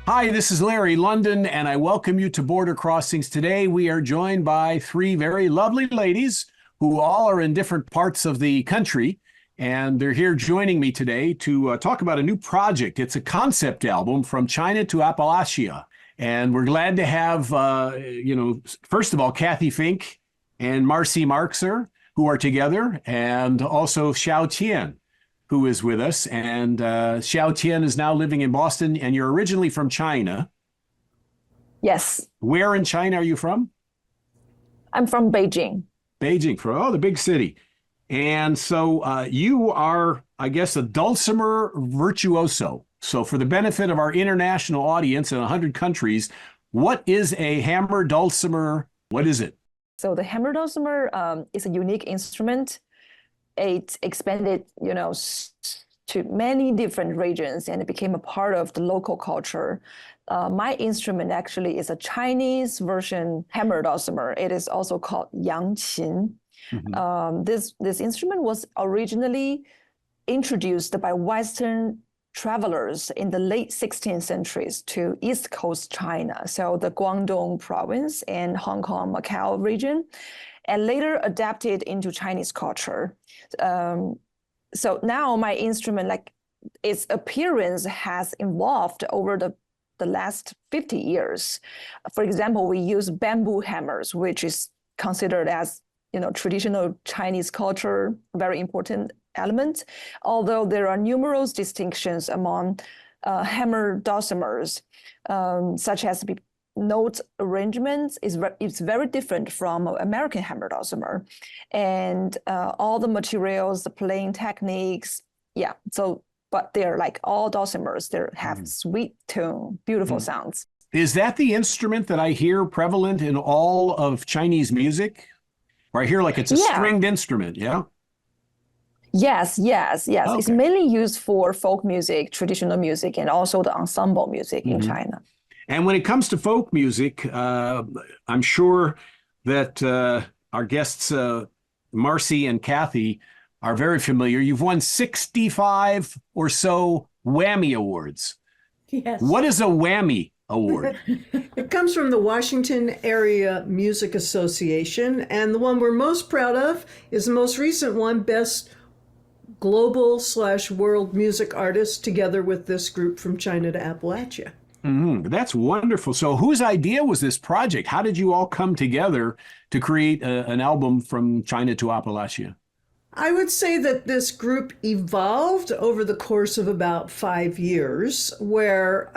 Hi, this is Larry London, and I welcome you to Border Crossings. Today, we are joined by three very lovely ladies who all are in different parts of the country, and they're here joining me today to talk about a new project. It's a concept album from China to Appalachia, and we're glad to have, first of all, Kathy Fink and Marcy Marxer, who are together, and also Xiao Tian, who is with us. And Xiao Tian is now living in Boston, and you're originally from China. Yes, Where in China are you from? I'm from Beijing. Beijing, the big city. And so you are, I guess, a dulcimer virtuoso. So for the benefit of our international audience in 100 countries, what is a hammer dulcimer? What is it? So the hammer dulcimer is a unique instrument. It expanded, to many different regions, and it became a part of the local culture. My instrument actually is a Chinese version hammer dulcimer. It is also called yangqin. This instrument was originally introduced by Western travelers in the late 16th centuries to East Coast China, so the Guangdong province and Hong Kong, Macau region, and later adapted into Chinese culture. So now my instrument, like its appearance has evolved over the last 50 years. For example, we use bamboo hammers, which is considered as traditional Chinese culture, very important element, although there are numerous distinctions among hammer dulcimers, such as note arrangements is very different from American hammer dulcimer, and all the materials, the playing techniques, yeah. So, but they're like all dulcimers. They have sweet tone, beautiful sounds. Is that the instrument that I hear prevalent in all of Chinese music? Or I hear like it's a stringed instrument, yeah? Yes. Okay. It's mainly used for folk music, traditional music, and also the ensemble music in China. And when it comes to folk music, I'm sure that our guests, Marcy and Kathy, are very familiar. You've won 65 or so Whammy Awards. Yes. What is a Whammy Award? It comes from the Washington Area Music Association, and the one we're most proud of is the most recent one, Best Global/World Music Artist, together with this group from China to Appalachia. That's wonderful. So whose idea was this project? How did you all come together to create an album from China to Appalachia? I would say that this group evolved over the course of about 5 years, where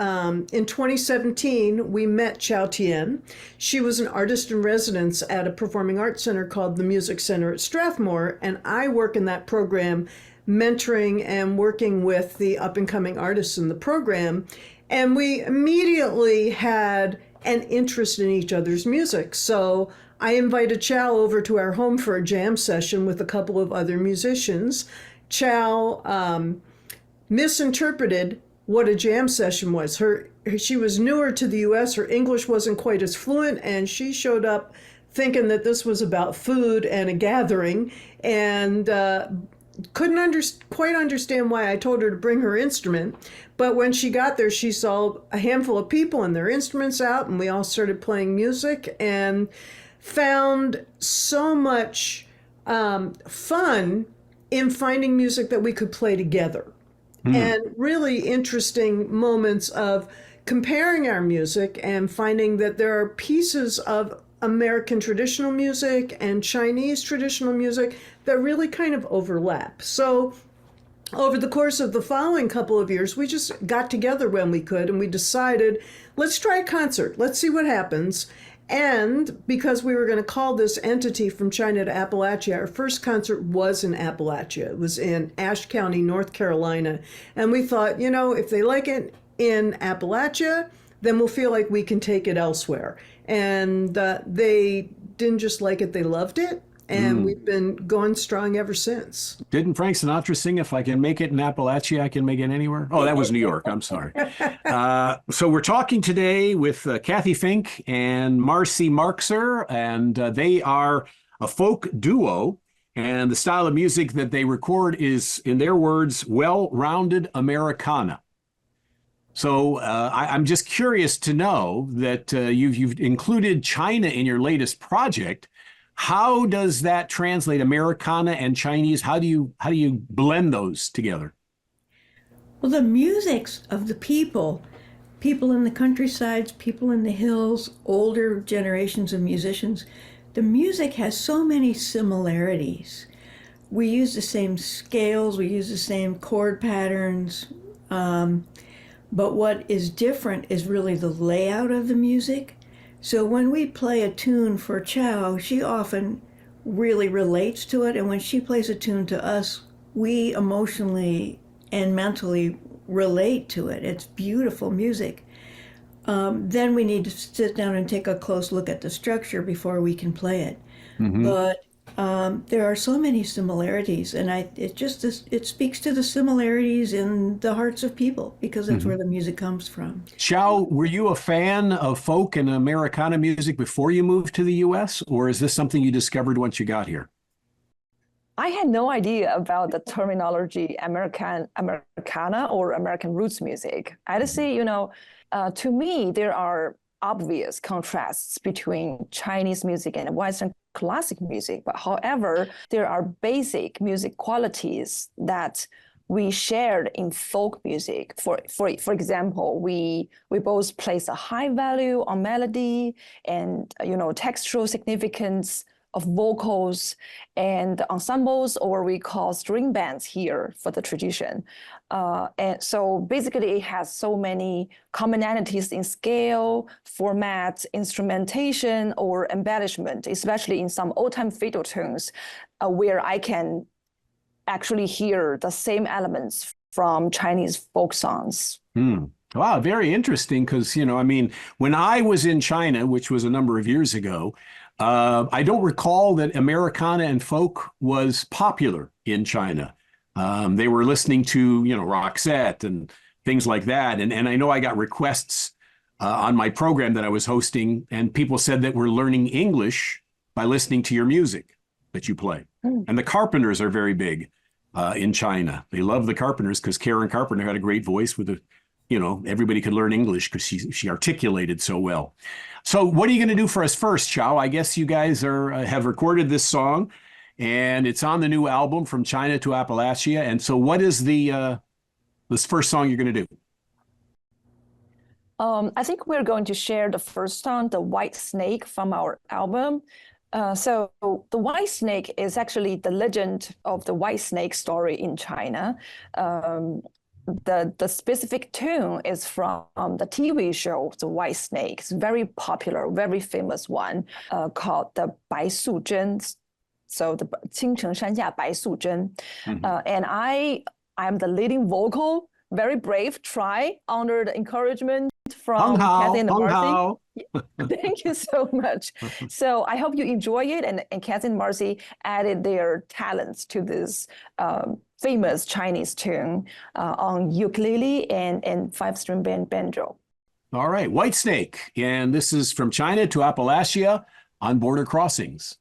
in 2017, we met Xiao Tian. She was an artist in residence at a performing arts center called the Music Center at Strathmore, and I work in that program, mentoring and working with the up-and-coming artists in the program. And we immediately had an interest in each other's music. So I invited Chow over to our home for a jam session with a couple of other musicians. Chow misinterpreted what a jam session was. She was newer to the US, her English wasn't quite as fluent, and she showed up thinking that this was about food and a gathering, and couldn't quite understand why I told her to bring her instrument. But when she got there, she saw a handful of people and their instruments out, and we all started playing music and found so much fun in finding music that we could play together. And really interesting moments of comparing our music and finding that there are pieces of American traditional music and Chinese traditional music that really kind of overlap. So over the course of the following couple of years, we just got together when we could, and we decided, let's try a concert. Let's see what happens. And because we were going to call this entity from China to Appalachia, our first concert was in Appalachia. It was in Ashe County, North Carolina. And we thought, if they like it in Appalachia, then we'll feel like we can take it elsewhere. And they didn't just like it, they loved it. And we've been going strong ever since. Didn't Frank Sinatra sing, "If I can make it in Appalachia, I can make it anywhere"? Oh, that was New York. I'm sorry. So we're talking today with Kathy Fink and Marcy Marxer, and they are a folk duo. And the style of music that they record is, in their words, well-rounded Americana. So I'm just curious to know that you've included China in your latest project. How does that translate Americana and Chinese? How do you blend those together? Well, the musics of the people, people in the countrysides, people in the hills, older generations of musicians, the music has so many similarities. We use the same scales, we use the same chord patterns, but what is different is really the layout of the music. So when we play a tune for Chow, she often really relates to it, and when she plays a tune to us, we emotionally and mentally relate to it. It's beautiful music. Then we need to sit down and take a close look at the structure before we can play it. Hmm. But there are so many similarities, and it speaks to the similarities in the hearts of people because that's where the music comes from. Xiao, were you a fan of folk and Americana music before you moved to the US, or is this something you discovered once you got here? I had no idea about the terminology Americana or American roots music. I'd say, to me, there are obvious contrasts between Chinese music and Western classic music. But however, there are basic music qualities that we shared in folk music. For example, we both place a high value on melody and textural significance of vocals and ensembles, or we call string bands here for the tradition. And so basically it has so many commonalities in scale, format, instrumentation, or embellishment, especially in some old-time fiddle tunes, where I can actually hear the same elements from Chinese folk songs. Wow, very interesting. Because, when I was in China, which was a number of years ago, I don't recall that Americana and folk was popular in China. They were listening to, Roxette and things like that. And I know I got requests on my program that I was hosting, and people said that we're learning English by listening to your music that you play. And the Carpenters are very big in China. They love the Carpenters because Karen Carpenter had a great voice with everybody could learn English because she articulated so well. So what are you going to do for us first, Chow? I guess you guys have recorded this song, and it's on the new album From China to Appalachia. And so what is this first song you're going to do? I think we're going to share the first song, The White Snake, from our album. So the White Snake is actually the legend of the White Snake story in China. The specific tune is from the TV show The White Snake. It's very popular, very famous one called the Bai Su Zhen. So the 青城山下白素贞. And I'm the leading vocal, very brave try under the encouragement from Kathy and Marcy. Thank you so much. So I hope you enjoy it. And Kathy and Marcy added their talents to this famous Chinese tune on ukulele and five-string banjo. All right, White Snake. And this is From China to Appalachia on Border Crossings.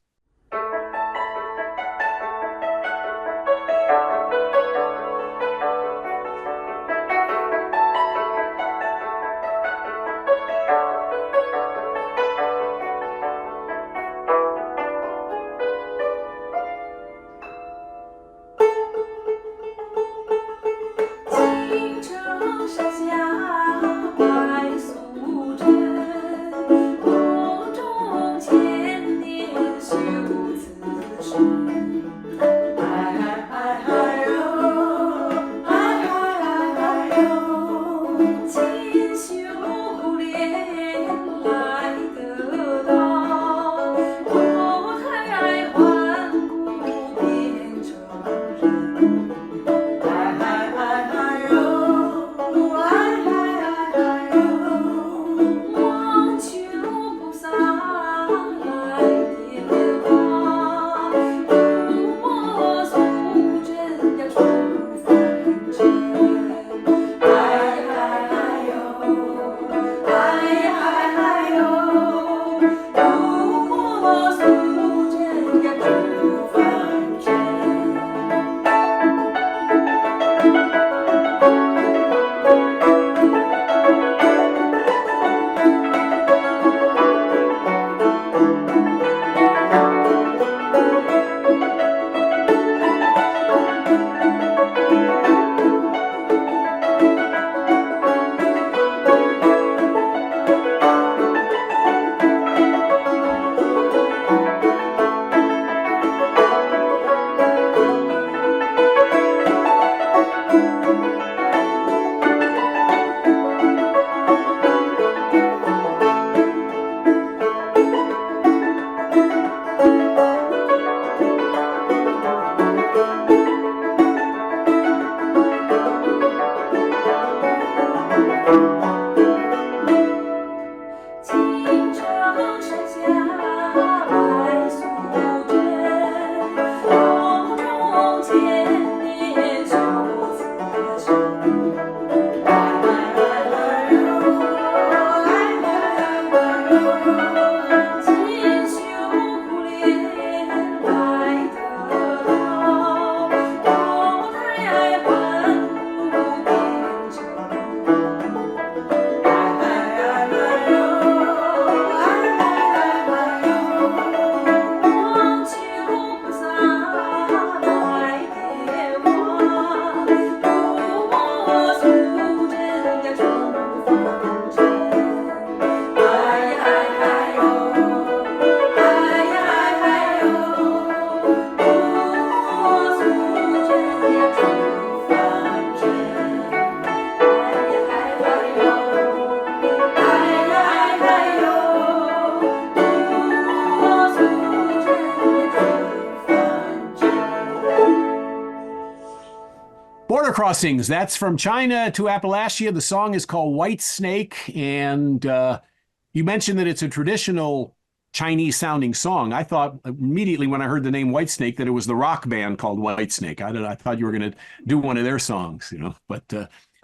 Border Crossings, that's from China to Appalachia. The song is called White Snake. And you mentioned that it's a traditional Chinese sounding song. I thought immediately when I heard the name White Snake that it was the rock band called White Snake. I thought you were going to do one of their songs, but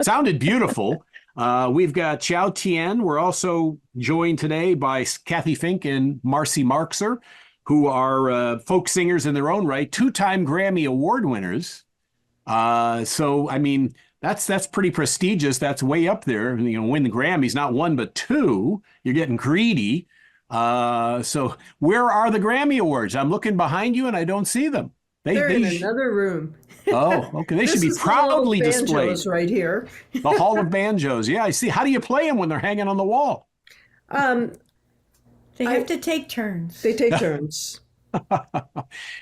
sounded beautiful. We've got Xiao Tian. We're also joined today by Kathy Fink and Marcy Marxer, who are folk singers in their own right, two-time Grammy Award winners. So, I mean, that's pretty prestigious. That's way up there. Win the Grammys, not one, but two. You're getting greedy. So where are the Grammy Awards? I'm looking behind you and I don't see them. They're in another room. Oh, okay. They should be proudly displayed. Right here. The Hall of Banjos. Yeah, I see. How do you play them when they're hanging on the wall? They have to take turns. They take turns.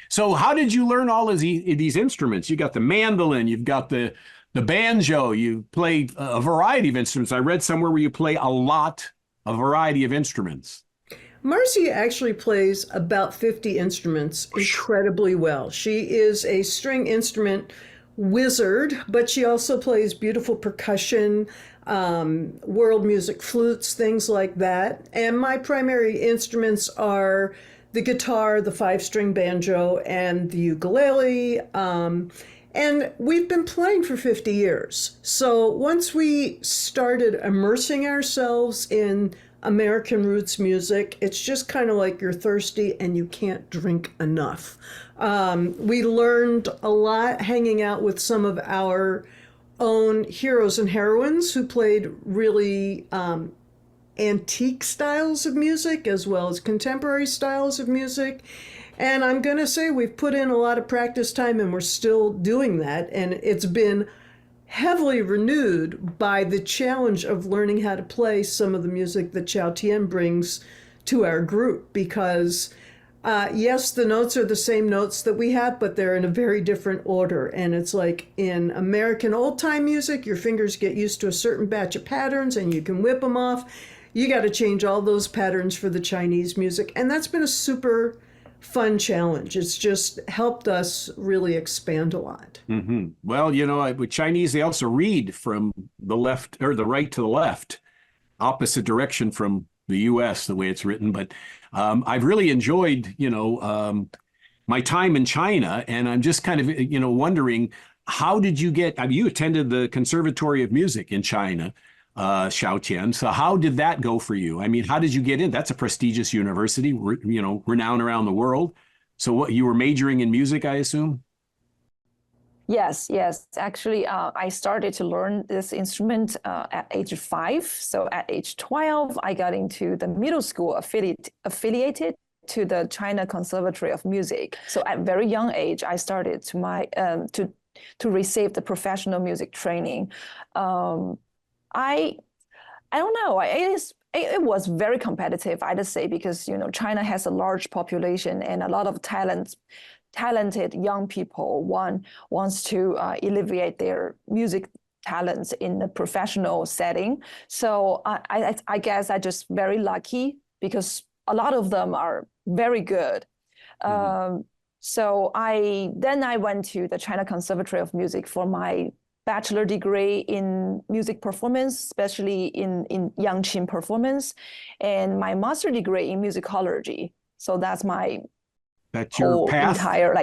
So how did you learn all of these instruments? You got the mandolin, you've got the banjo, you play a variety of instruments. I read somewhere where you play a variety of instruments. Marcy actually plays about 50 instruments incredibly well. She is a string instrument wizard, but she also plays beautiful percussion, world music flutes, things like that. And my primary instruments are the guitar, the 5-string banjo, and the ukulele. And we've been playing for 50 years. So once we started immersing ourselves in American roots music, it's just kind of like you're thirsty and you can't drink enough. We learned a lot hanging out with some of our own heroes and heroines who played really antique styles of music as well as contemporary styles of music. And I'm going to say we've put in a lot of practice time and we're still doing that. And it's been heavily renewed by the challenge of learning how to play some of the music that Xiao Tian brings to our group, because yes, the notes are the same notes that we have, but they're in a very different order. And it's like in American old time music, your fingers get used to a certain batch of patterns and you can whip them off. You got to change all those patterns for the Chinese music. And that's been a super fun challenge. It's just helped us really expand a lot. Mm-hmm. Well, with Chinese, they also read from the left or the right to the left, opposite direction from the U.S., the way it's written. But I've really enjoyed, my time in China, and I'm just kind of, wondering, how did you get, you attended the Conservatory of Music in China, Xiao Tian. So how did that go for you? I mean, how did you get in? That's a prestigious university, renowned around the world. So what, you were majoring in music, I assume? Yes. Actually, I started to learn this instrument at age 5. So at age 12, I got into the middle school affiliated to the China Conservatory of Music. So at very young age, I started to receive the professional music training. I don't know. It was very competitive, I'd say, because China has a large population and a lot of talented young people wants to alleviate their music talents in the professional setting. So I guess I just very lucky because a lot of them are very good. Mm-hmm. So I went to the China Conservatory of Music for my bachelor degree in music performance, especially in Yangqin performance, and my master degree in musicology. So that's your path? Entire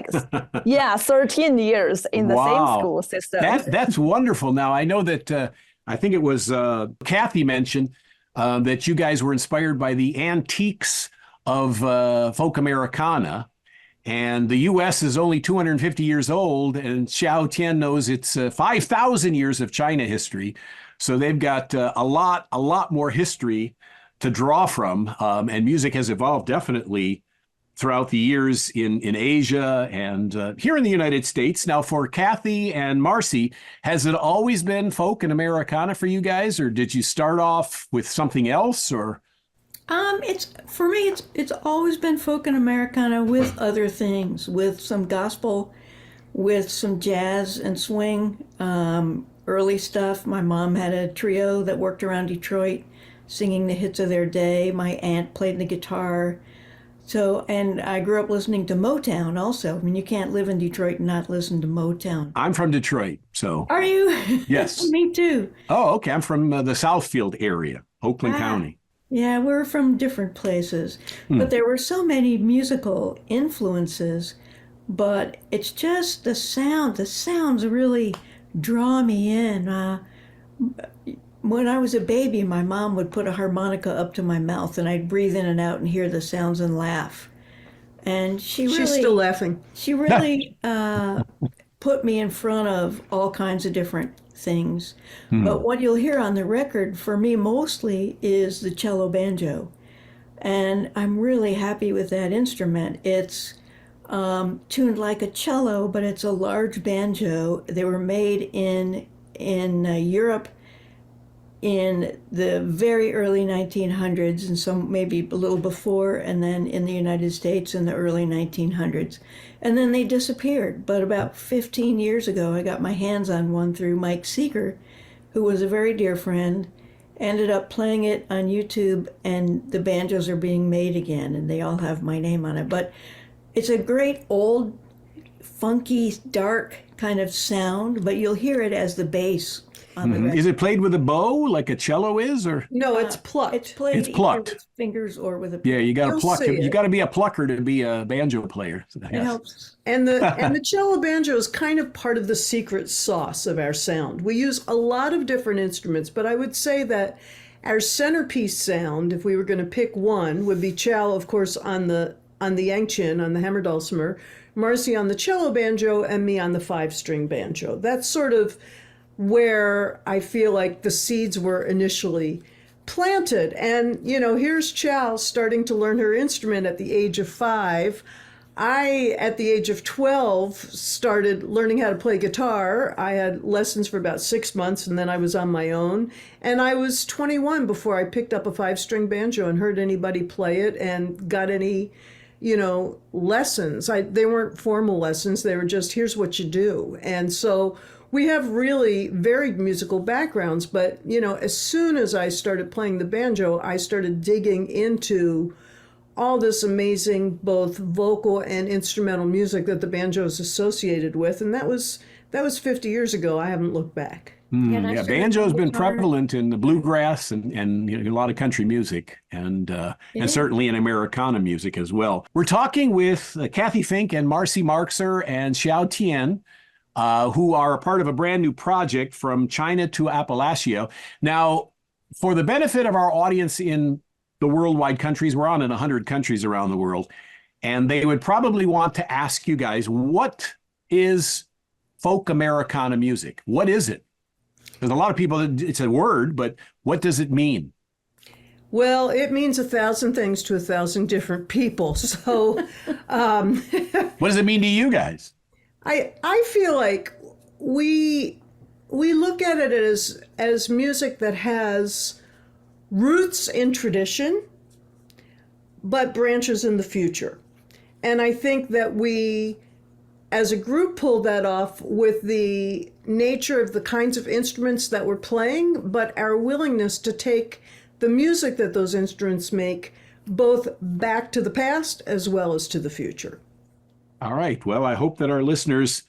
13 years in the same school system. That's wonderful. Now I know that I think it was Kathy mentioned that you guys were inspired by the antiques of folk Americana. And the U.S. is only 250 years old, and Xiao Tian knows it's 5,000 years of China history. So they've got a lot more history to draw from. And music has evolved definitely throughout the years in Asia and here in the United States. Now, for Kathy and Marcy, has it always been folk and Americana for you guys, or did you start off with something else, or? For me, it's always been folk and Americana with other things, with some gospel, with some jazz and swing, early stuff. My mom had a trio that worked around Detroit, singing the hits of their day. My aunt played the guitar. So, and I grew up listening to Motown also. I mean, you can't live in Detroit and not listen to Motown. I'm from Detroit, so Are you? yes. Me too. Oh, okay. I'm from the Southfield area, Oakland County. Yeah, we're from different places, but there were so many musical influences, but it's just the sound. The sounds really draw me in. When I was a baby, my mom would put a harmonica up to my mouth and I'd breathe in and out and hear the sounds and laugh. And She's still laughing. She really put me in front of all kinds of different things. But what you'll hear on the record for me mostly is the cello banjo. And I'm really happy with that instrument. It's tuned like a cello, but it's a large banjo. They were made in Europe in the very early 1900s, and some maybe a little before, and then in the United States in the early 1900s. And then they disappeared. But about 15 years ago, I got my hands on one through Mike Seeger, who was a very dear friend, ended up playing it on YouTube, and the banjos are being made again, and they all have my name on it. But it's a great old, funky, dark kind of sound, but you'll hear it as the bass on the record. Is it played with a bow like a cello is, or? No, it's plucked. It's played It's either plucked. with fingers or with a Yeah, you got to You'll pluck see it. You it. got to be a plucker to be a banjo player. So, It yes. helps. And the cello banjo is kind of part of the secret sauce of our sound. We use a lot of different instruments, but I would say that our centerpiece sound, if we were going to pick one, would be Chow, of course, on the yangqin, on the hammer dulcimer, Marcy on the cello banjo, and me on the 5-string banjo. That's sort of where I feel like the seeds were initially planted. And, here's Chow starting to learn her instrument at the age of 5. I, at the age of 12, started learning how to play guitar. I had lessons for about 6 months, and then I was on my own. And I was 21 before I picked up a 5-string banjo and heard anybody play it and got any, lessons. They weren't formal lessons. They were just, here's what you do. And so we have really varied musical backgrounds. But, as soon as I started playing the banjo, I started digging into all this amazing both vocal and instrumental music that the banjo is associated with, and that was 50 years ago. I haven't looked back. Yeah, banjo has been prevalent in the bluegrass and a lot of country music, and certainly in Americana music as well. We're talking with Kathy Fink and Marcy Marxer and Xiao Tian, who are a part of a brand new project from China to Appalachia. Now, for the benefit of our audience in the worldwide countries, we're on in 100 countries around the world, and they would probably want to ask you guys, what is folk Americana music? What is it? There's a lot of people, it's a word, but what does it mean? Well, it means 1,000 things to 1,000 different people. So what does it mean to you guys? I feel like we look at it as music that has roots in tradition, but branches in the future. And I think that we, as a group, pulled that off with the nature of the kinds of instruments that we're playing, but our willingness to take the music that those instruments make both back to the past as well as to the future. All right. Well, I hope that our listeners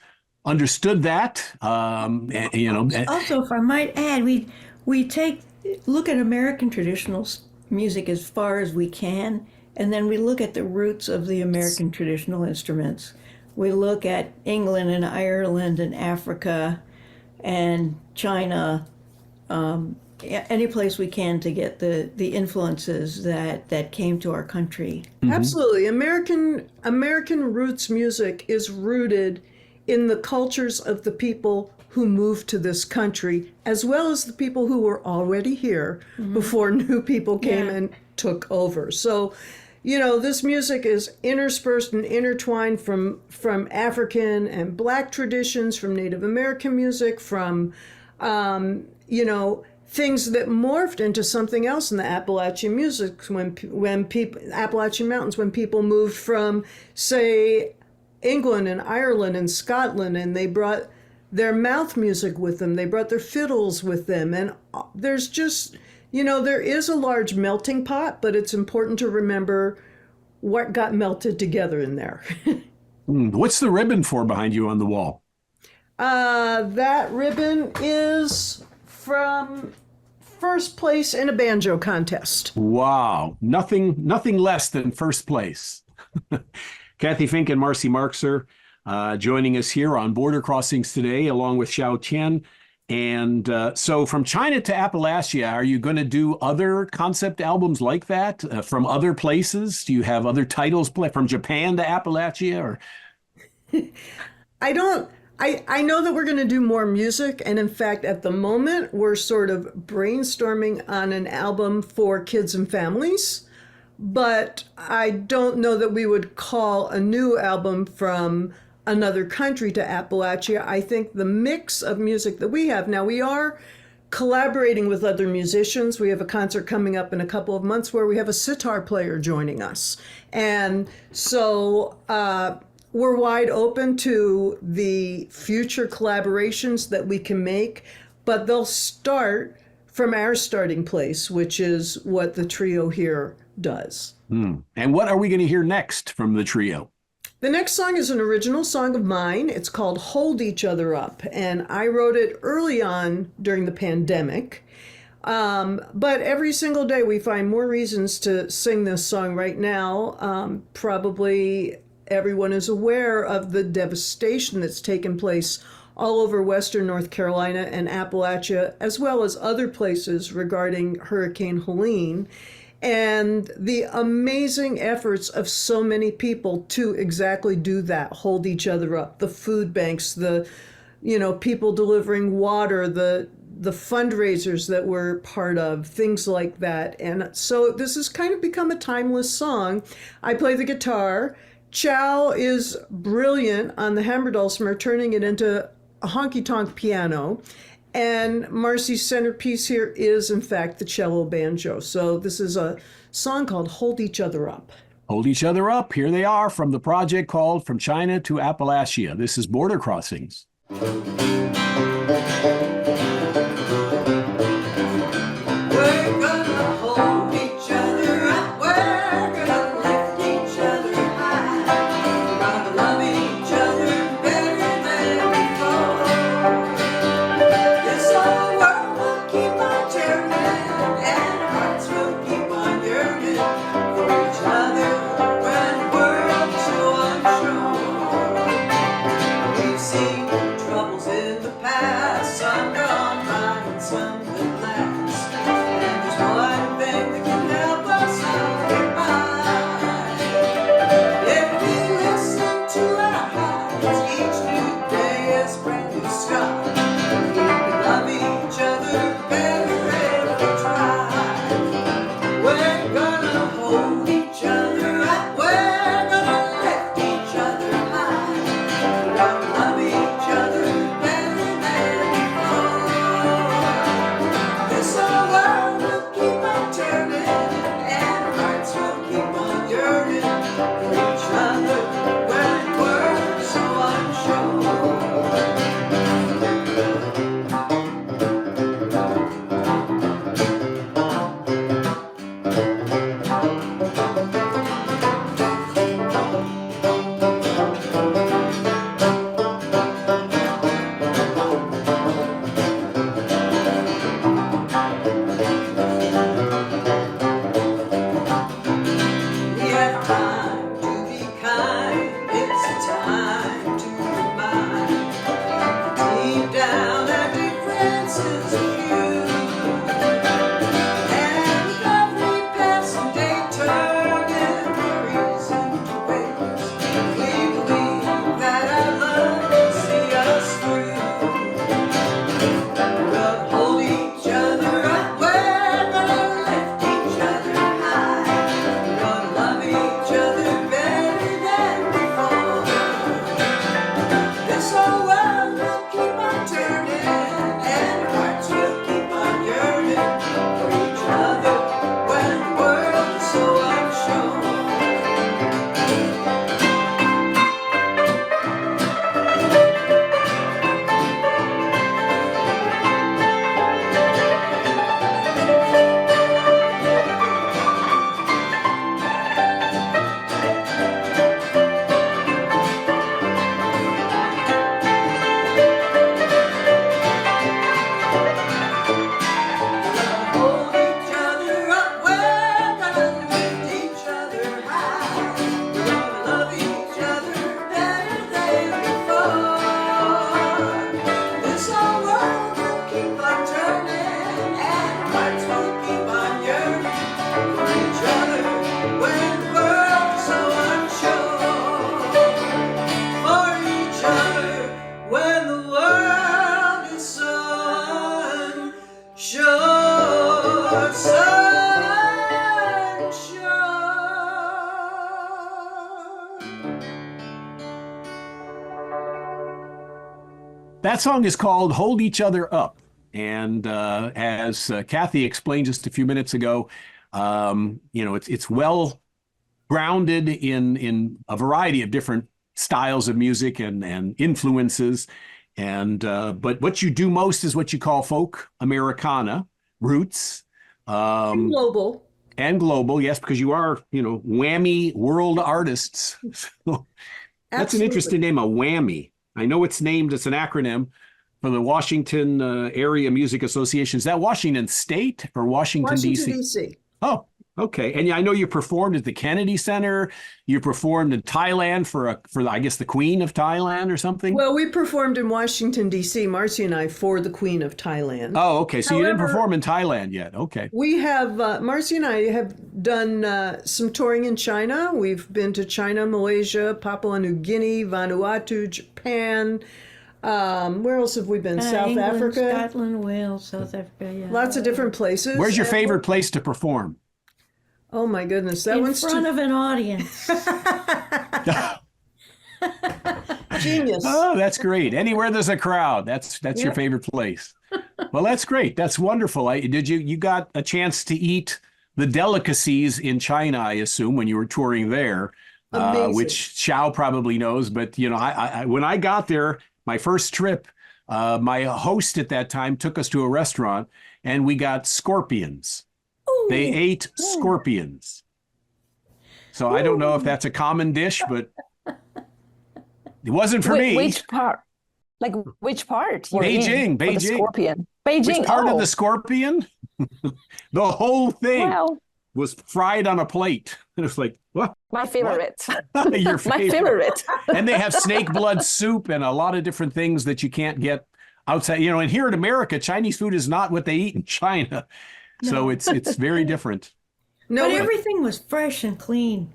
understood that. Also, if I might add, we look at American traditional music as far as we can, and then we look at the roots of the American traditional instruments. We look at England and Ireland and Africa and China, any place we can to get the influences that came to our country. Absolutely. American roots music is rooted in the cultures of the people who moved to this country, as well as the people who were already here before new people came and took over. So, this music is interspersed and intertwined from African and Black traditions, from Native American music, from, things that morphed into something else in the Appalachian music when people, Appalachian Mountains, when people moved from, say, England and Ireland and Scotland, and they brought their mouth music with them. They brought their fiddles with them. And there's just, there is a large melting pot, but it's important to remember what got melted together in there. What's the ribbon for behind you on the wall? That ribbon is from first place in a banjo contest. Wow, nothing less than first place. Kathy Fink and Marcy Markser joining us here on Border Crossings today, along with Xiao Tian. And so from China to Appalachia, are you going to do other concept albums like that from other places? Do you have other titles from Japan to Appalachia? Or I know that we're going to do more music. And in fact, at the moment, we're sort of brainstorming on an album for kids and families. But I don't know that we would call a new album from another country to Appalachia. I think the mix of music that we have now, we are collaborating with other musicians. We have a concert coming up in a couple of months where we have a sitar player joining us. And so we're wide open to the future collaborations that we can make, but they'll start from our starting place, which is what the trio here does. And what are we going to hear next from the trio? The next song is an original song of mine. It's called Hold Each Other Up, and I wrote it early on during the pandemic. But every single day we find more reasons to sing this song right now. Probably everyone is aware of the devastation that's taken place all over Western North Carolina and Appalachia, as well as other places regarding Hurricane Helene, and the amazing efforts of so many people to exactly do that, hold each other up. The food banks, the people delivering water, the fundraisers that we're part of, things like that. And so this has kind of become a timeless song. I play the guitar. Chow is brilliant on the Hammerdulcimer, turning it into a honky-tonk piano. And Marcy's centerpiece here is, in fact, the cello banjo. So this is a song called Hold Each Other Up. Hold Each Other Up. Here they are from the project called From China to Appalachia. This is Border Crossings. Troubles in the past, some gone by. That song is called Hold Each Other Up. And as Kathy explained just a few minutes ago, it's well grounded in a variety of different styles of music and influences. But what you do most is what you call folk Americana roots. Global. And global, yes, because you are, whammy world artists. So that's an interesting name, a whammy. I know it's named, it's an acronym for the Washington Area Music Association. Is that Washington State or Washington, D.C.? Washington, D.C. Oh, okay. And I know you performed at the Kennedy Center. You performed in Thailand for I guess the Queen of Thailand or something. Well, we performed in Washington, D.C., Marcy and I, for the Queen of Thailand. Oh, okay. So you didn't However, perform in Thailand yet. Okay. We have, Marcy and I have done some touring in China. We've been to China, Malaysia, Papua New Guinea, Vanuatu, Japan. Where else have we been? South England, Africa? Scotland, Wales, South Africa, yeah. Lots of different places. Where's your favorite place to perform? Oh my goodness, that In one's front of an audience. genius. Oh, that's great. Anywhere there's a crowd, that's your favorite place. Well, that's great. That's wonderful. You got a chance to eat the delicacies in China, I assume, when you were touring there, which Xiao probably knows. But I when I got there, my first trip, my host at that time took us to a restaurant, and we got scorpions. Ooh. They ate scorpions. So I don't know if that's a common dish, but it wasn't for me. Which part? Like which part? Beijing. The scorpion. Beijing. Which part of the scorpion? The whole thing was fried on a plate. And it's like, what? My favorite. Your favorite. My favorite. And they have snake blood soup and a lot of different things that you can't get outside. And here in America, Chinese food is not what they eat in China. No. So it's very different. No, but everything was fresh and clean.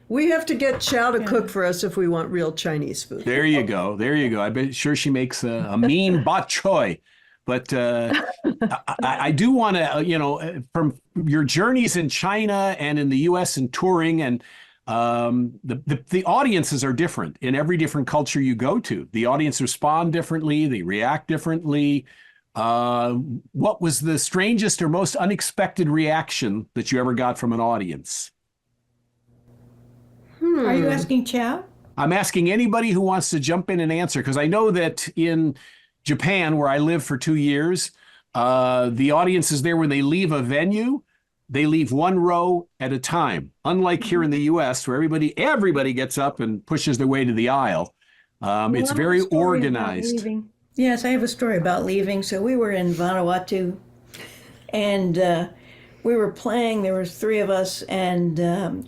We have to get Chow to cook for us if we want real Chinese food. There you go. I bet sure she makes a mean bok choy. But I do want to, from your journeys in China and in the U.S. and touring, and the audiences are different in every different culture you go to. The audience respond differently. They react differently. What was the strangest or most unexpected reaction that you ever got from an audience? Are you asking Chow? I'm asking anybody who wants to jump in and answer, because I know that in Japan, where I lived for 2 years, the audience is there when they leave a venue. They leave one row at a time. Unlike here in the U.S., where everybody gets up and pushes their way to the aisle. It's very organized. Yes, I have a story about leaving. So we were in Vanuatu, and we were playing. There was 3 of us, and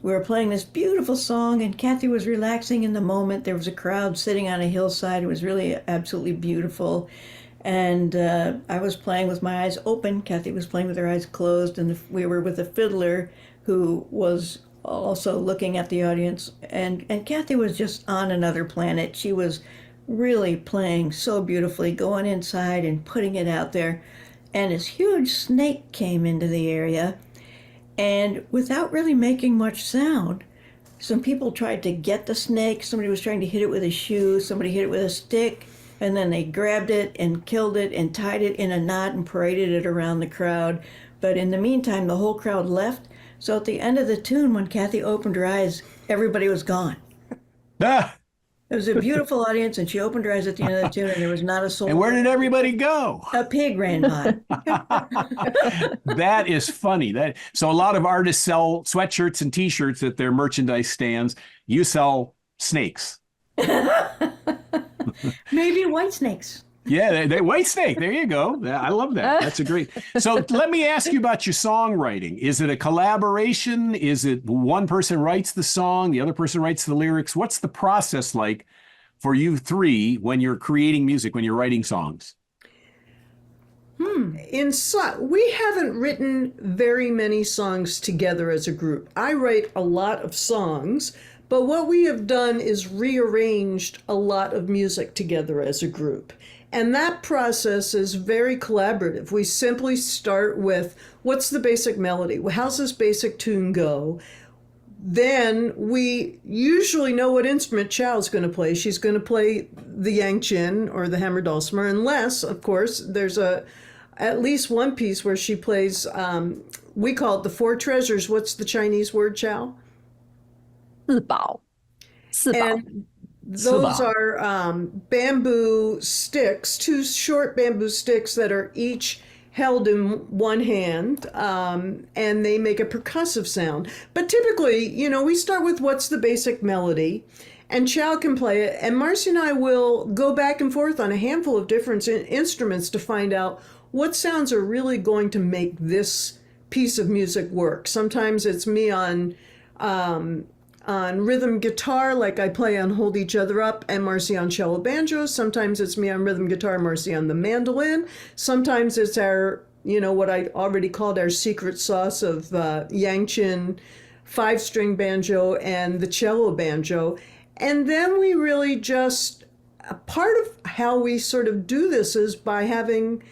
we were playing this beautiful song, and Kathy was relaxing in the moment. There was a crowd sitting on a hillside. It was really absolutely beautiful. And I was playing with my eyes open. Kathy was playing with her eyes closed, and we were with a fiddler who was also looking at the audience. And Kathy was just on another planet. She was really playing so beautifully, going inside and putting it out there. And this huge snake came into the area, and without really making much sound, some people tried to get the snake. Somebody was trying to hit it with a shoe. Somebody hit it with a stick. And then they grabbed it and killed it and tied it in a knot and paraded it around the crowd. But in the meantime, the whole crowd left. So at the end of the tune, when Kathy opened her eyes, everybody was gone. Ah. It was a beautiful audience, and she opened her eyes at the end of the tune, and there was not a soul. And where did everybody go? A pig ran by. That is funny. So a lot of artists sell sweatshirts and T-shirts at their merchandise stands. You sell snakes. Maybe white snakes. Yeah, white snake. There you go. I love that. That's a great. So let me ask you about your songwriting. Is it a collaboration? Is it one person writes the song, the other person writes the lyrics? What's the process like for you 3 when you're creating music, when you're writing songs? We haven't written very many songs together as a group. I write a lot of songs, but what we have done is rearranged a lot of music together as a group. And that process is very collaborative. We simply start with, what's the basic melody? How's this basic tune go? then we usually know what instrument Chow's going to play. She's going to play the yangqin or the hammer dulcimer, unless, of course, there's at least one piece where she plays, we call it the four treasures. What's the Chinese word, Chow? 四宝，四宝。 And those are bamboo sticks, two short bamboo sticks that are each held in one hand, and they make a percussive sound. But typically, you know, we start with what's the basic melody, and Chow can play it, and Marcy and I will go back and forth on a handful of different instruments to find out what sounds are really going to make this piece of music work. Sometimes it's me on rhythm guitar, like I play on Hold Each Other Up, and Marcy on cello banjo. Sometimes it's me on rhythm guitar, Marcy on the mandolin. Sometimes it's our, you know, what I already called our secret sauce of yangqin 5-string banjo and the cello banjo. And then we really just, a part of how we sort of do this is by having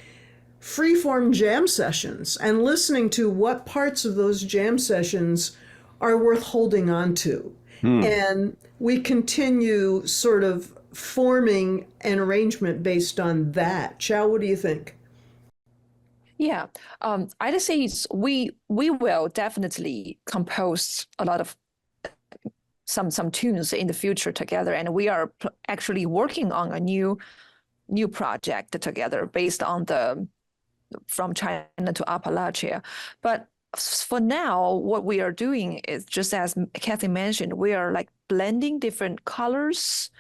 free-form jam sessions and listening to what parts of those jam sessions are worth holding on to. And we continue sort of forming an arrangement based on that. Chow, what do you think? Yeah, I'd say we will definitely compose a lot of some tunes in the future together, and we are actually working on a new project together based on the From China to Appalachia. But for now, what we are doing is, just as Kathy mentioned, we are like blending different colors,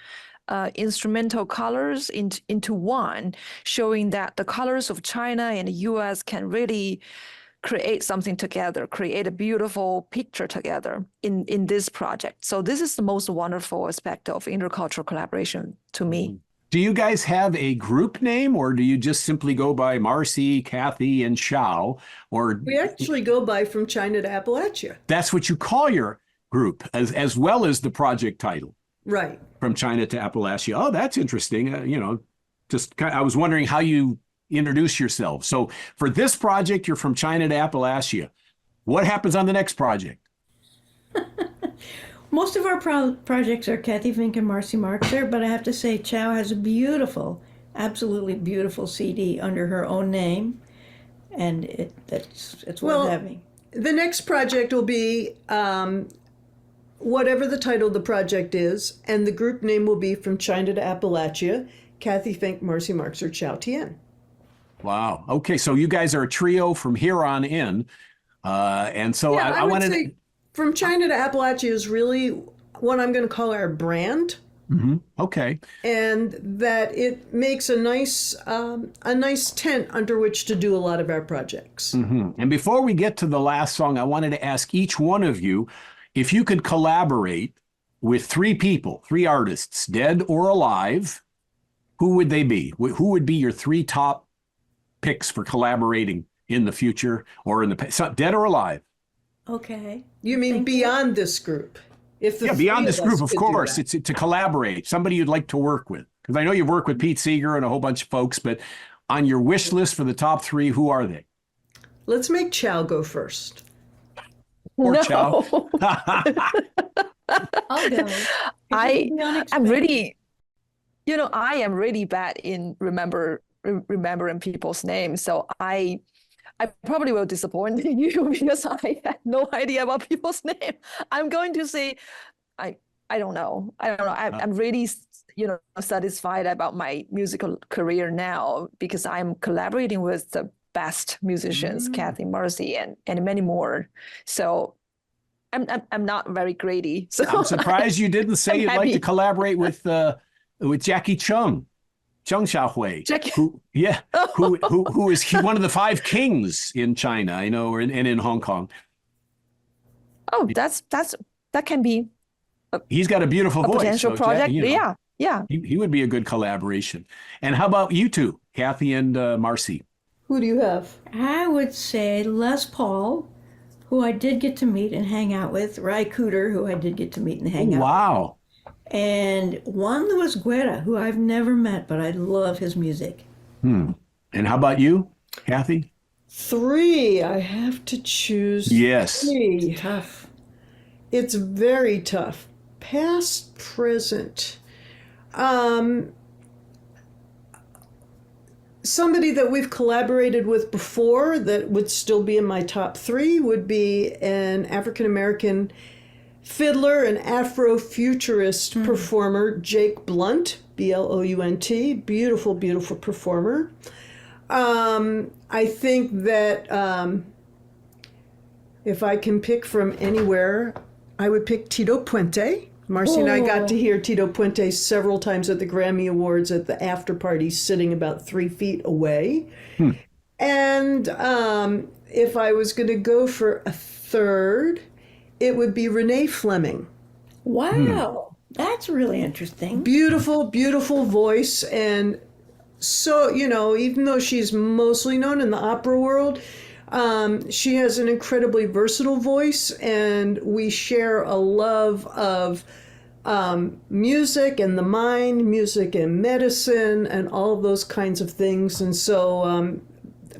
instrumental colors into one, showing that the colors of China and the US can really create something together, create a beautiful picture together in this project. So this is the most wonderful aspect of intercultural collaboration to me. Do you guys have a group name, or do you just simply go by Marcy, Kathy, and Chow? Or We actually go by From China to Appalachia. that's what you call your group, as well as the project title, Right. From China to Appalachia. Oh, that's interesting. You know, I was wondering how you introduce yourself. So for this project, you're From China to Appalachia. What happens on the next project? Most of our projects are Kathy Fink and Marcy Marxer, but I have to say Chow has a beautiful, absolutely beautiful CD under her own name, and it's worth having. The next project will be whatever the title of the project is, and the group name will be From China to Appalachia, Kathy Fink, Marcy Marxer, Chow Tien. Wow. Okay, so you guys are a trio from here on in. And so Yeah, I would wanted say From China to Appalachia is really what I'm going to call our brand. Okay. And that it makes a nice tent under which to do a lot of our projects. And before we get to the last song, I wanted to ask each one of you if you could collaborate with three people, three artists, dead or alive, who would they be? Who would be your three top picks for collaborating in the future or in the past, dead or alive? Okay. You mean beyond this group? If the Beyond three this of group, us of could do course, that. it's to collaborate, somebody you'd like to work with. Because I know you've worked with Pete Seeger and a whole bunch of folks, but on your wish list for the top three, who are they? Let's make Chow go first. Or No. Chow? I'll go. I'm really, I am really bad in remembering people's names. So I probably will disappoint you because I had no idea about people's name. I'm going to say, I don't know. I'm really, satisfied about my musical career now because I'm collaborating with the best musicians, Kathy, Marcy, and many more. So I'm not very greedy. So I'm surprised you didn't say you'd like to collaborate with Jackie Chung Xiaohui, who is one of the five kings in China, I know, and in Hong Kong. Oh, that can be. He's got a beautiful voice. Potential project. Yeah. He would be a good collaboration. And how about you two, Kathy and Marcy? Who do you have? I would say Les Paul, who I did get to meet and hang out with, Ry Cooter, who I did get to meet and hang out with. Wow. And Juan Luis Guerra, who I've never met, but I love his music. And how about you, Kathy? Three. I have to choose Yes. three. Tough. It's very tough. Past, present. Somebody that we've collaborated with before that would still be in my top three would be an African-American fiddler and Afrofuturist performer, Jake Blunt, B-L-O-U-N-T. Beautiful, beautiful performer. I think that if I can pick from anywhere, I would pick Tito Puente. Marcy and I got to hear Tito Puente several times at the Grammy Awards at the after party, sitting about 3 feet away. And if I was going to go for a third, it would be Renee Fleming. Wow, that's really interesting. Beautiful, beautiful voice. And so, you know, even though she's mostly known in the opera world, she has an incredibly versatile voice, and we share a love of music and the mind, music and medicine, and all of those kinds of things. And so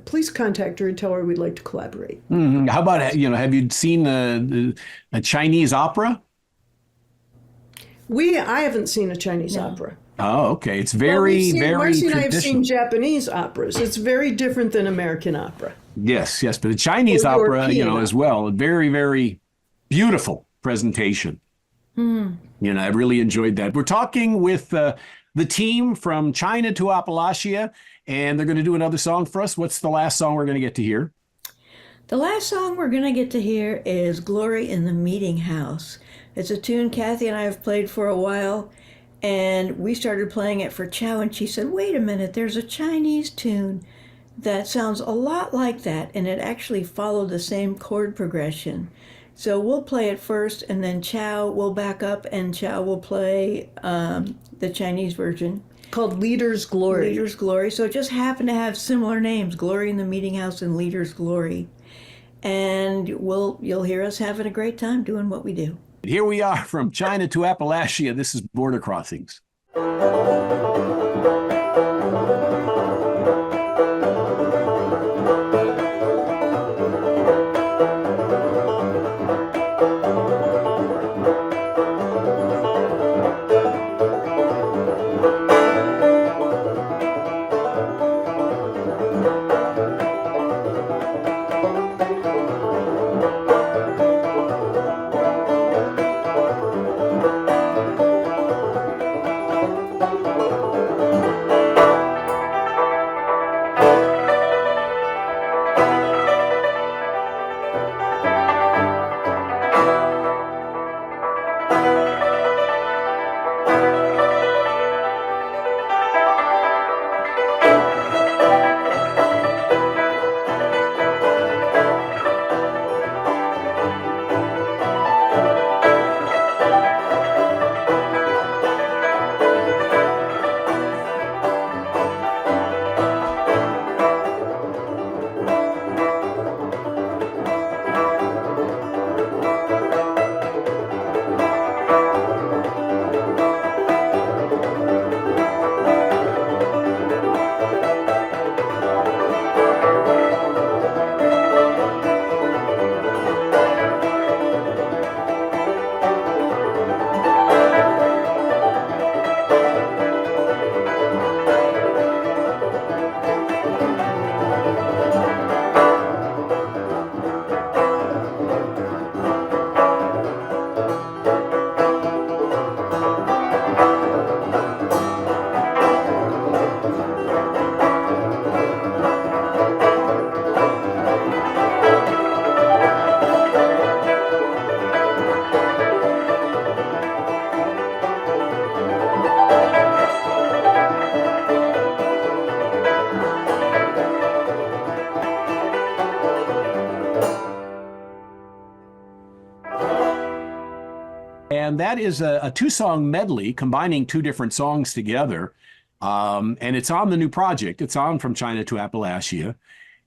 please contact her and tell her we'd like to collaborate. How about, you know, have you seen a Chinese opera? I haven't seen a Chinese opera. Oh, okay. It's very, very Marcy and I have traditional. seen Japanese operas. It's very different than American opera. Yes, yes. But the Chinese Or opera, you European know, as well, a very, very beautiful presentation. You know, I really enjoyed that. We're talking with the team from China to Appalachia, and they're going to do another song for us. What's the last song we're going to get to hear? The last song we're going to get to hear is Glory in the Meeting House. It's a tune Kathy and I have played for a while, and we started playing it for Chow, and she said, wait a minute, there's a Chinese tune that sounds a lot like that, and it actually followed the same chord progression. So we'll play it first, and then Chow will back up, and Chow will play the Chinese version. Called Leader's Glory. Leader's Glory. So it just happened to have similar names, Glory in the Meeting House and Leader's Glory. And you'll hear us having a great time doing what we do. Here we are from China to Appalachia. This is Border Crossings. And that is a two-song medley combining two different songs together. And it's on the new project. It's on From China to Appalachia.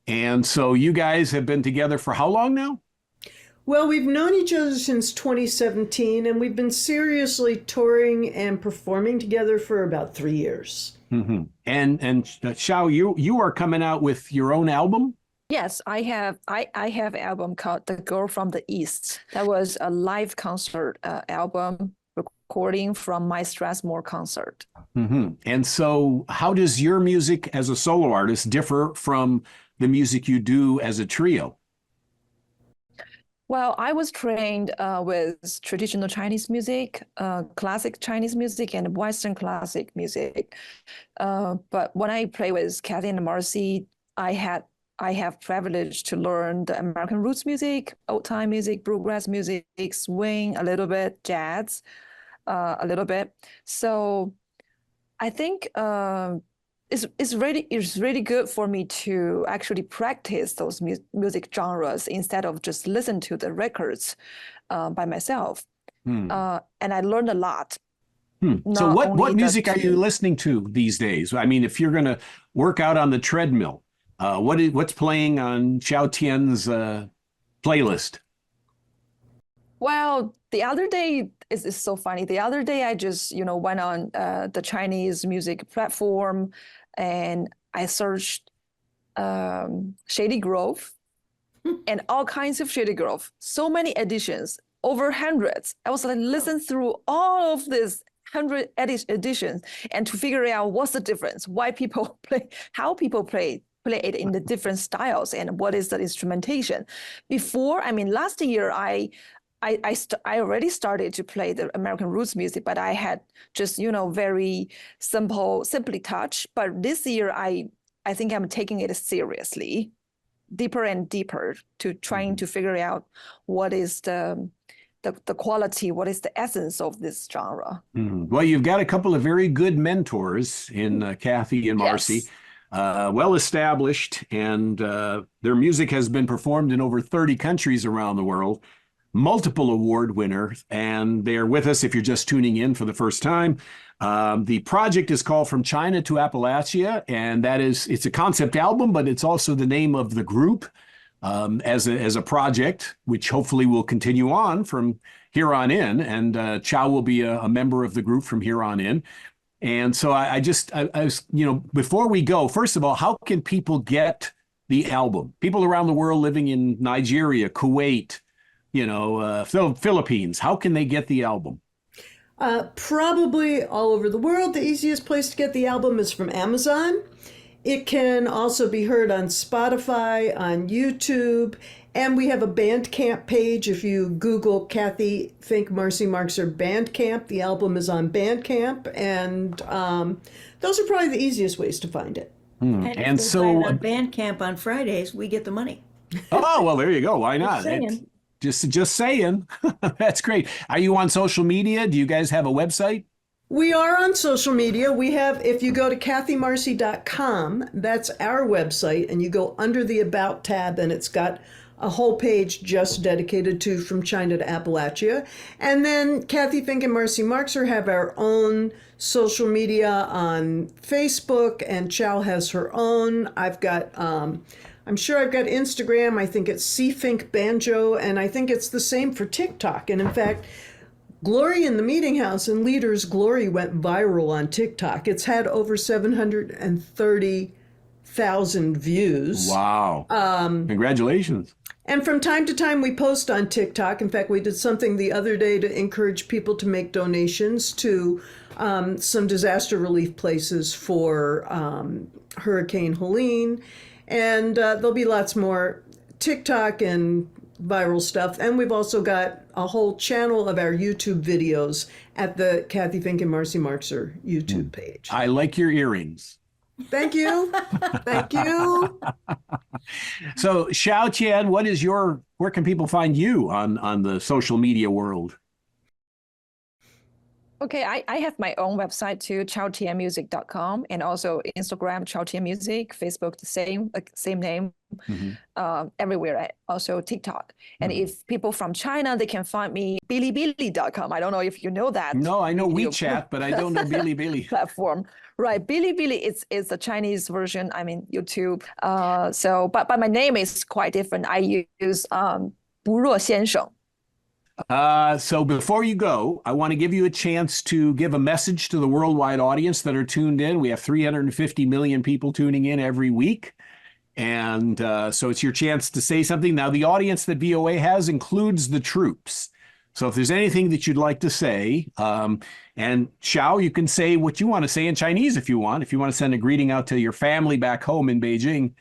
And so you guys have been together for how long now? Well, we've known each other since 2017, and we've been seriously touring and performing together for about 3 years. And Xiao, you are coming out with your own album? Yes, I have an album called The Girl from the East. That was a live concert album recording from my Strathmore concert. And so, how does your music as a solo artist differ from the music you do as a trio? Well, I was trained with traditional Chinese music, classic Chinese music, and Western classic music. But when I play with Kathy and Marcy, I have privilege to learn the American roots music, old time music, bluegrass music, swing, a little bit, jazz, a little bit. So I think it's really good for me to actually practice those music genres instead of just listen to the records by myself. And I learned a lot. So what music are you listening to these days? I mean, if you're going to work out on the treadmill, what's playing on Xiao Tian's playlist? Well, the other day is so funny. The other day I just, went on the Chinese music platform and I searched Shady Grove and all kinds of Shady Grove. So many editions, over hundreds. I was like, listen through all of this 100 editions and to figure out what's the difference, why people play, how people play it in the different styles and what is the instrumentation. Last year I already started to play the American roots music, but I had just, very simply touch. But this year, I think I'm taking it seriously, deeper and deeper to trying to figure out what is the quality, what is the essence of this genre. Well, you've got a couple of very good mentors in Kathy and Marcy. Yes. Well established, and their music has been performed in over 30 countries around the world. Multiple award winner, and they're with us if you're just tuning in for the first time. The project is called From China to Appalachia, and it's a concept album, but it's also the name of the group as a project, which hopefully will continue on from here on in. And Chow will be a member of the group from here on in. And so I was, before we go, first of all, how can people get the album? People around the world living in Nigeria, Kuwait, Philippines, how can they get the album? Probably all over the world. The easiest place to get the album is from Amazon. It can also be heard on Spotify, on YouTube, and we have a Bandcamp page. If you Google Kathy Fink Marcy Marxer Bandcamp, the album is on Bandcamp, and those are probably the easiest ways to find it. And so on Bandcamp on Fridays, we get the money. Oh, well, there you go. Why not? Just saying. That's great. Are you on social media? Do you guys have a website? We are on social media. We have, if you go to kathymarcy.com, that's our website, and you go under the About tab, and it's got a whole page just dedicated to From China to Appalachia. And then Kathy Fink and Marcy Marxer have our own social media on Facebook, and Chow has her own. I'm sure I've got Instagram. I think it's CFink Banjo, and I think it's the same for TikTok. And in fact, Glory in the Meeting House and Leaders Glory went viral on TikTok. It's had over 730,000 views. Wow. Congratulations. And from time to time, we post on TikTok. In fact, we did something the other day to encourage people to make donations to some disaster relief places for Hurricane Helene. And there'll be lots more TikTok and viral stuff. And we've also got a whole channel of our YouTube videos at the Kathy Fink and Marcy Marxer YouTube page. I like your earrings. Thank you. Thank you. So, Xiao Tian, where can people find you on the social media world? Okay, I have my own website too, chaotianmusic.com, and also Instagram, chaotianmusic, Facebook, the same name, everywhere, also TikTok. And if people from China, they can find me bilibili.com. I don't know if you know that. No, I know WeChat, but I don't know Bilibili. Platform. Right, Bilibili is the Chinese version, YouTube. But my name is quite different. I use 不若先生. So before you go, I want to give you a chance to give a message to the worldwide audience that are tuned in. We have 350 million people tuning in every week. And so it's your chance to say something. Now, the audience that VOA has includes the troops. So if there's anything that you'd like to say, and Xiao, you can say what you want to say in Chinese if you want. If you want to send a greeting out to your family back home in Beijing,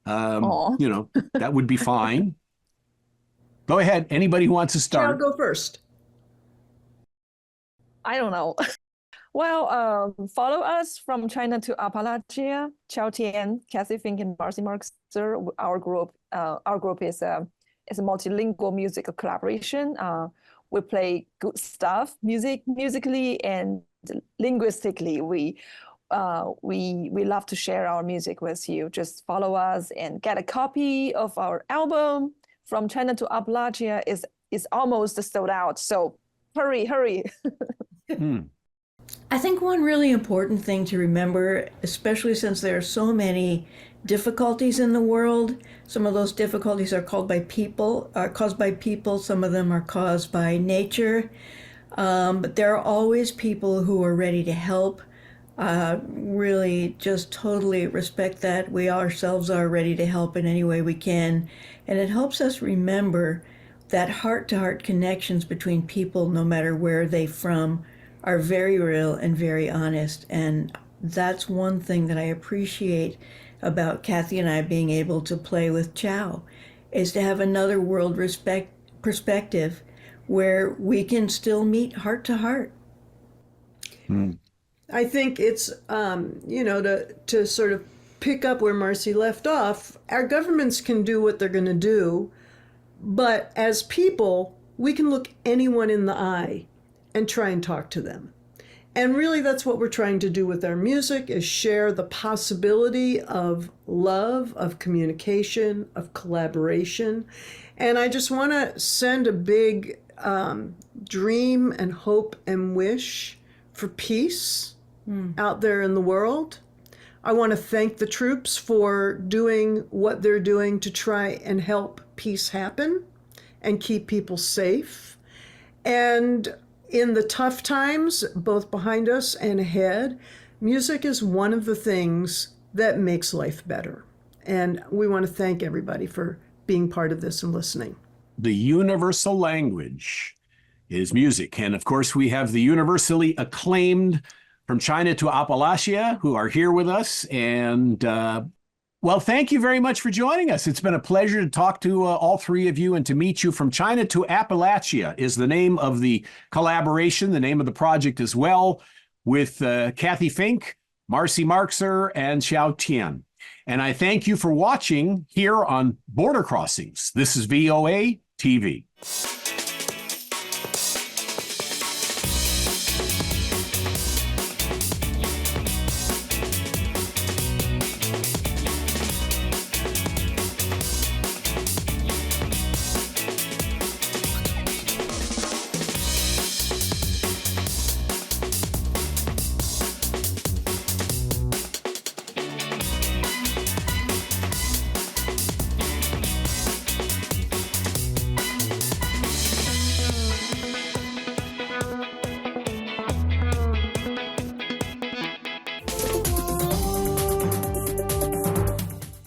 you know, that would be fine. Go ahead. Anybody who wants to start. I'll go first. I don't know. Well, follow us from China to Appalachia, Chao Tian, Kathy Fink, and Marcy Marxer. Our group is a multilingual musical collaboration. We play good stuff, musically and linguistically. We love to share our music with you. Just follow us and get a copy of our album. From China to Appalachia is almost sold out. So hurry. I think one really important thing to remember, especially since there are so many difficulties in the world, some of those difficulties are caused by people, some of them are caused by nature, but there are always people who are ready to help. Really just totally respect that. We ourselves are ready to help in any way we can, and it helps us remember that heart-to-heart connections between people, no matter where they're from, are very real and very honest. And that's one thing that I appreciate about Kathy and I being able to play with Chao, is to have another world perspective where we can still meet heart to heart. I think it's, to sort of pick up where Marcy left off, our governments can do what they're going to do, but as people, we can look anyone in the eye and try and talk to them. And really that's what we're trying to do with our music, is share the possibility of love, of communication, of collaboration. And I just want to send a big dream and hope and wish for peace out there in the world. I want to thank the troops for doing what they're doing to try and help peace happen and keep people safe. And in the tough times, both behind us and ahead, music is one of the things that makes life better. And we want to thank everybody for being part of this and listening. The universal language is music. And of course, we have the universally acclaimed From China to Appalachia, who are here with us. And well, thank you very much for joining us. It's been a pleasure to talk to all three of you and to meet you. From China to Appalachia is the name of the collaboration, the name of the project as well, with Kathy Fink, Marcy Marxer, and Xiao Tian. And I thank you for watching here on Border Crossings. This is VOA TV.